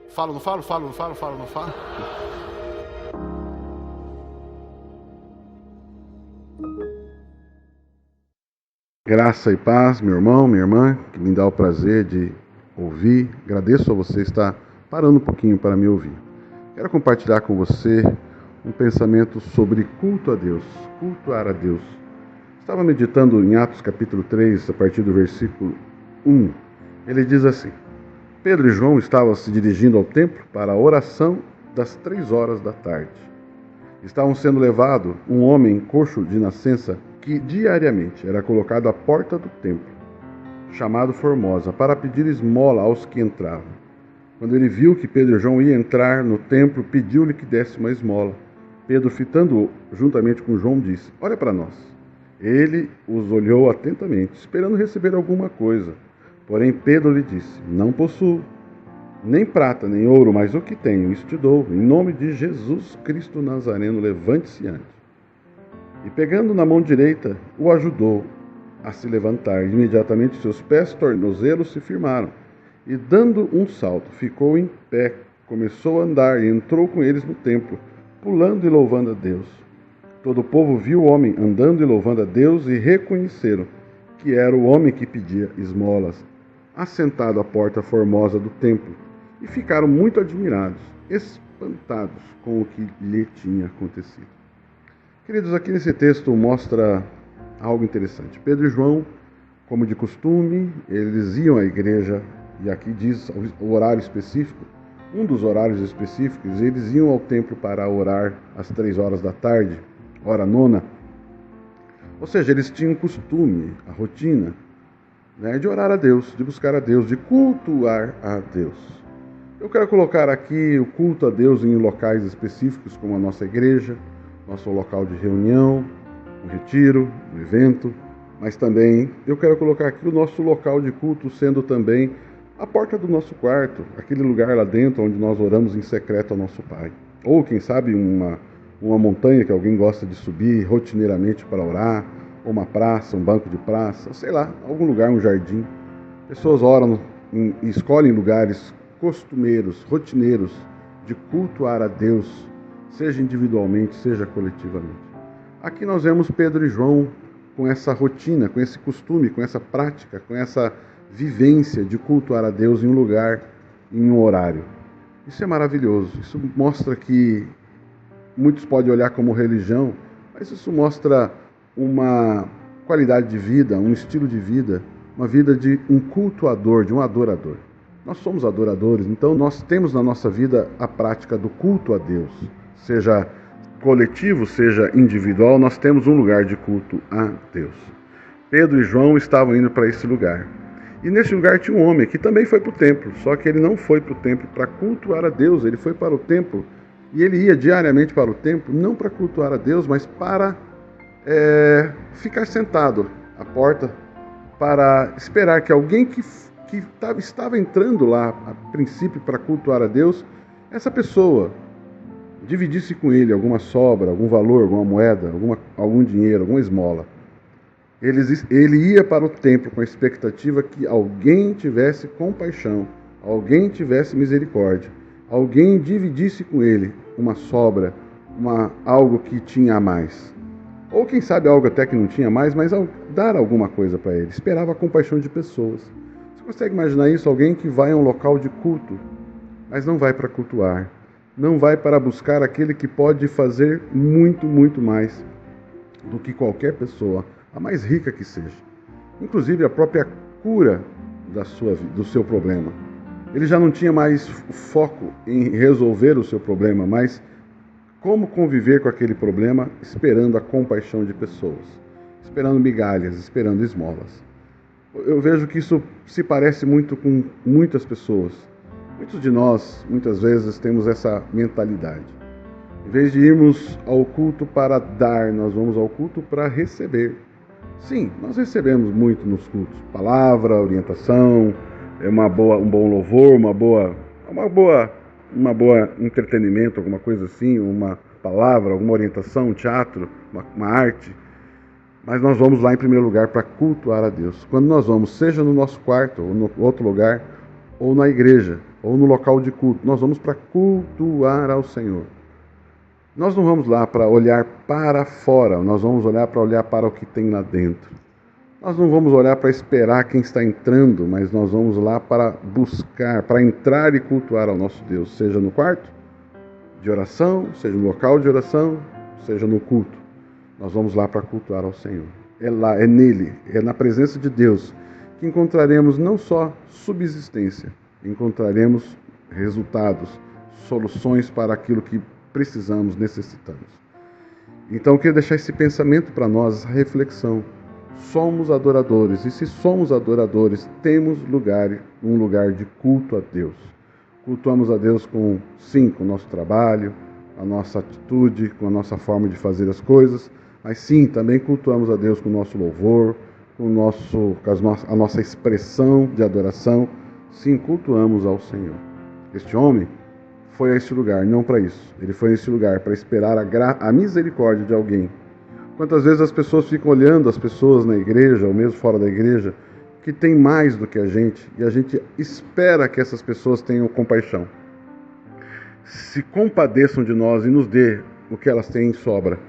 Falo, não falo, falo, não falo, falo, não falo. Graça e paz, meu irmão, minha irmã, que me dá o prazer de ouvir. Agradeço a você estar parando um pouquinho para me ouvir. Quero compartilhar com você um pensamento sobre culto a Deus, cultuar a Deus. Estava meditando em Atos capítulo 3, a partir do versículo 1. Ele diz assim: Pedro e João estavam se dirigindo ao templo para a oração das 3 horas da tarde. Estavam sendo levado um homem coxo de nascença que diariamente era colocado à porta do templo, chamado Formosa, para pedir esmola aos que entravam. Quando ele viu que Pedro e João iam entrar no templo, pediu-lhe que desse uma esmola. Pedro, fitando-o juntamente com João, disse: Olha para nós. Ele os olhou atentamente, esperando receber alguma coisa. Porém Pedro lhe disse: Não possuo nem prata, nem ouro, mas o que tenho, isso te dou. Em nome de Jesus Cristo Nazareno, levante-se ante. E pegando na mão direita, o ajudou a se levantar. Imediatamente seus pés tornozelos se firmaram. E dando um salto, ficou em pé, começou a andar e entrou com eles no templo, pulando e louvando a Deus. Todo o povo viu o homem andando e louvando a Deus e reconheceram que era o homem que pedia esmolas, assentado à porta formosa do templo. E ficaram muito admirados, espantados com o que lhe tinha acontecido. Queridos, aqui nesse texto mostra algo interessante. Pedro e João, como de costume, eles iam à igreja, e aqui diz o horário específico, um dos horários específicos, eles iam ao templo para orar às 3 horas da tarde, hora nona. Ou seja, eles tinham o costume, a rotina, de orar a Deus, de buscar a Deus, de cultuar a Deus. Eu quero colocar aqui o culto a Deus em locais específicos, como a nossa igreja, nosso local de reunião, um retiro, um evento, mas também eu quero colocar aqui o nosso local de culto sendo também a porta do nosso quarto, aquele lugar lá dentro onde nós oramos em secreto ao nosso Pai. Ou, quem sabe, uma montanha que alguém gosta de subir rotineiramente para orar, ou uma praça, um banco de praça, sei lá, algum lugar, um jardim. Pessoas oram e escolhem lugares costumeiros, rotineiros, de cultuar a Deus, seja individualmente, seja coletivamente. Aqui nós vemos Pedro e João com essa rotina, com esse costume, com essa prática, com essa vivência de cultuar a Deus em um lugar, em um horário. Isso é maravilhoso. Isso mostra que muitos podem olhar como religião, mas isso mostra uma qualidade de vida, um estilo de vida, uma vida de um cultuador, de um adorador. Nós somos adoradores, então nós temos na nossa vida a prática do culto a Deus. Seja coletivo, seja individual, nós temos um lugar de culto a Deus. Pedro e João estavam indo para esse lugar. E nesse lugar tinha um homem que também foi para o templo, só que ele não foi para o templo para cultuar a Deus, ele foi para o templo e ele ia diariamente para o templo, não para cultuar a Deus, mas para ficar sentado à porta, para esperar que alguém que estava entrando lá a princípio para cultuar a Deus, essa pessoa dividisse com ele alguma sobra, algum valor, alguma moeda, algum dinheiro, alguma esmola. Ele ia para o templo com a expectativa que alguém tivesse compaixão, alguém tivesse misericórdia, alguém dividisse com ele uma sobra, algo que tinha a mais. Ou quem sabe algo até que não tinha mais, mas dar alguma coisa para ele. Esperava a compaixão de pessoas. Você consegue imaginar isso? Alguém que vai a um local de culto, mas não vai para cultuar, não vai para buscar aquele que pode fazer muito, muito mais do que qualquer pessoa, a mais rica que seja. Inclusive a própria cura do seu problema. Ele já não tinha mais foco em resolver o seu problema, mas como conviver com aquele problema esperando a compaixão de pessoas, esperando migalhas, esperando esmolas. Eu vejo que isso se parece muito com muitas pessoas. Muitos de nós, muitas vezes, temos essa mentalidade. Em vez de irmos ao culto para dar, nós vamos ao culto para receber. Sim, nós recebemos muito nos cultos. Palavra, orientação, um bom louvor, uma boa entretenimento, alguma coisa assim, uma palavra, alguma orientação, um teatro, uma arte. Mas nós vamos lá em primeiro lugar para cultuar a Deus. Quando nós vamos, seja no nosso quarto ou no outro lugar, ou na igreja, ou no local de culto. Nós vamos para cultuar ao Senhor. Nós não vamos lá para olhar para fora, nós vamos olhar para o que tem lá dentro. Nós não vamos olhar para esperar quem está entrando, mas nós vamos lá para buscar, para entrar e cultuar ao nosso Deus, seja no quarto de oração, seja no local de oração, seja no culto. Nós vamos lá para cultuar ao Senhor. É lá, é nele, é na presença de Deus que encontraremos não só subsistência, encontraremos resultados, soluções para aquilo que precisamos, necessitamos. Então eu queria deixar esse pensamento para nós, essa reflexão. Somos adoradores, e se somos adoradores, temos um lugar de culto a Deus. Cultuamos a Deus com o nosso trabalho, a nossa atitude, com a nossa forma de fazer as coisas, mas sim, também cultuamos a Deus com o nosso louvor, com a nossa expressão de adoração. Sim, cultuamos ao Senhor. Este homem foi a este lugar, não para isso. Ele foi a este lugar para esperar a misericórdia de alguém. Quantas vezes as pessoas ficam olhando as pessoas na igreja, ou mesmo fora da igreja, que tem mais do que a gente, e a gente espera que essas pessoas tenham compaixão. Se compadeçam de nós e nos dê o que elas têm em sobra.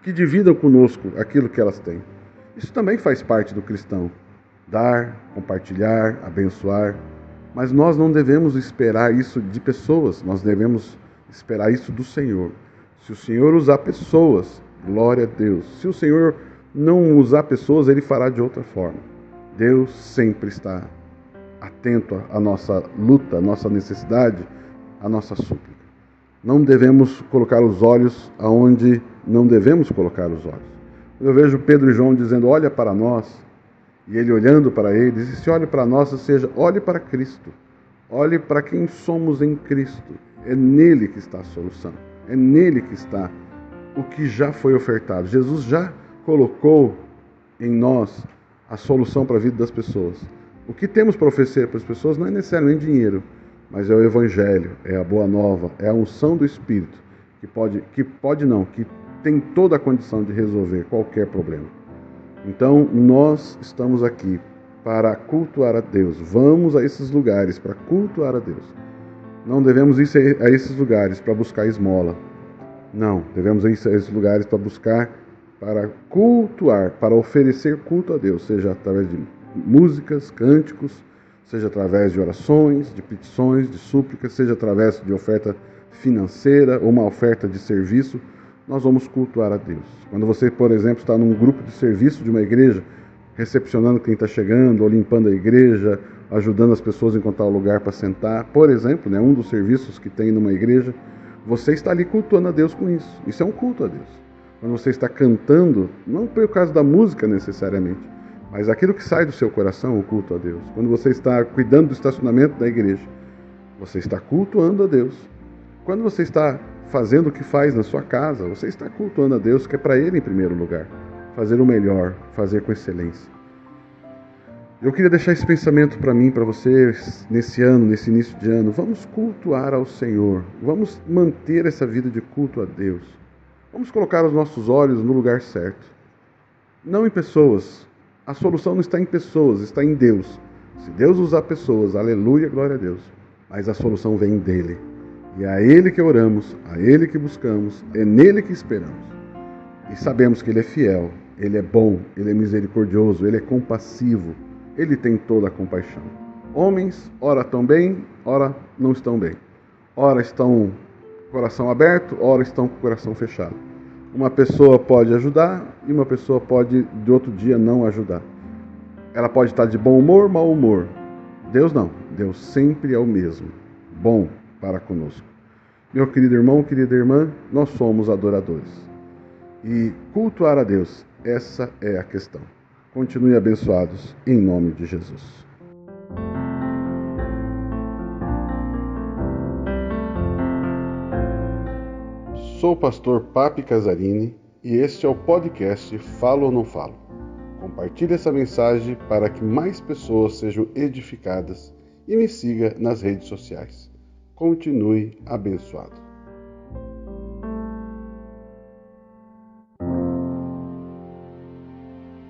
Que dividam conosco aquilo que elas têm. Isso também faz parte do cristão. Dar, compartilhar, abençoar. Mas nós não devemos esperar isso de pessoas, nós devemos esperar isso do Senhor. Se o Senhor usar pessoas, glória a Deus. Se o Senhor não usar pessoas, Ele fará de outra forma. Deus sempre está atento à nossa luta, à nossa necessidade, à nossa súplica. Não devemos colocar os olhos aonde não devemos colocar os olhos. Eu vejo Pedro e João dizendo, olha para nós, e ele olhando para eles, e se olhe para nós, ou seja, olhe para Cristo. Olhe para quem somos em Cristo. É nele que está a solução. É nele que está o que já foi ofertado. Jesus já colocou em nós a solução para a vida das pessoas. O que temos para oferecer para as pessoas não é necessariamente dinheiro, mas é o Evangelho, é a Boa Nova, é a unção do Espírito, que tem toda a condição de resolver qualquer problema. Então, nós estamos aqui para cultuar a Deus. Vamos a esses lugares para cultuar a Deus. Não devemos ir a esses lugares para buscar esmola. Não, devemos ir a esses lugares para cultuar, para oferecer culto a Deus, seja através de músicas, cânticos, seja através de orações, de petições, de súplicas, seja através de oferta financeira ou uma oferta de serviço. Nós vamos cultuar a Deus. Quando você, por exemplo, está num grupo de serviço de uma igreja, recepcionando quem está chegando, ou limpando a igreja, ajudando as pessoas a encontrar o lugar para sentar, por exemplo, um dos serviços que tem numa igreja, você está ali cultuando a Deus com isso. Isso é um culto a Deus. Quando você está cantando, não por causa da música necessariamente, mas aquilo que sai do seu coração é um culto a Deus. Quando você está cuidando do estacionamento da igreja, você está cultuando a Deus. Quando você está fazendo o que faz na sua casa, você está cultuando a Deus, que é para Ele em primeiro lugar. Fazer o melhor, fazer com excelência. Eu queria deixar esse pensamento para mim, para vocês, nesse ano, nesse início de ano. Vamos cultuar ao Senhor. Vamos manter essa vida de culto a Deus. Vamos colocar os nossos olhos no lugar certo. Não em pessoas. A solução não está em pessoas, está em Deus. Se Deus usar pessoas, aleluia, glória a Deus. Mas a solução vem dEle. E é a Ele que oramos, a Ele que buscamos, é nele que esperamos. E sabemos que Ele é fiel, Ele é bom, Ele é misericordioso, Ele é compassivo, Ele tem toda a compaixão. Homens, ora estão bem, ora não estão bem. Ora estão com o coração aberto, ora estão com o coração fechado. Uma pessoa pode ajudar e uma pessoa pode, de outro dia, não ajudar. Ela pode estar de bom humor, mau humor. Deus não, Deus sempre é o mesmo, bom para conosco. Meu querido irmão, querida irmã, nós somos adoradores. E cultuar a Deus, essa é a questão. Continue abençoados, em nome de Jesus. Sou o pastor Papi Casarini e este é o podcast Falo ou Não Falo. Compartilhe essa mensagem para que mais pessoas sejam edificadas e me siga nas redes sociais. Continue abençoado.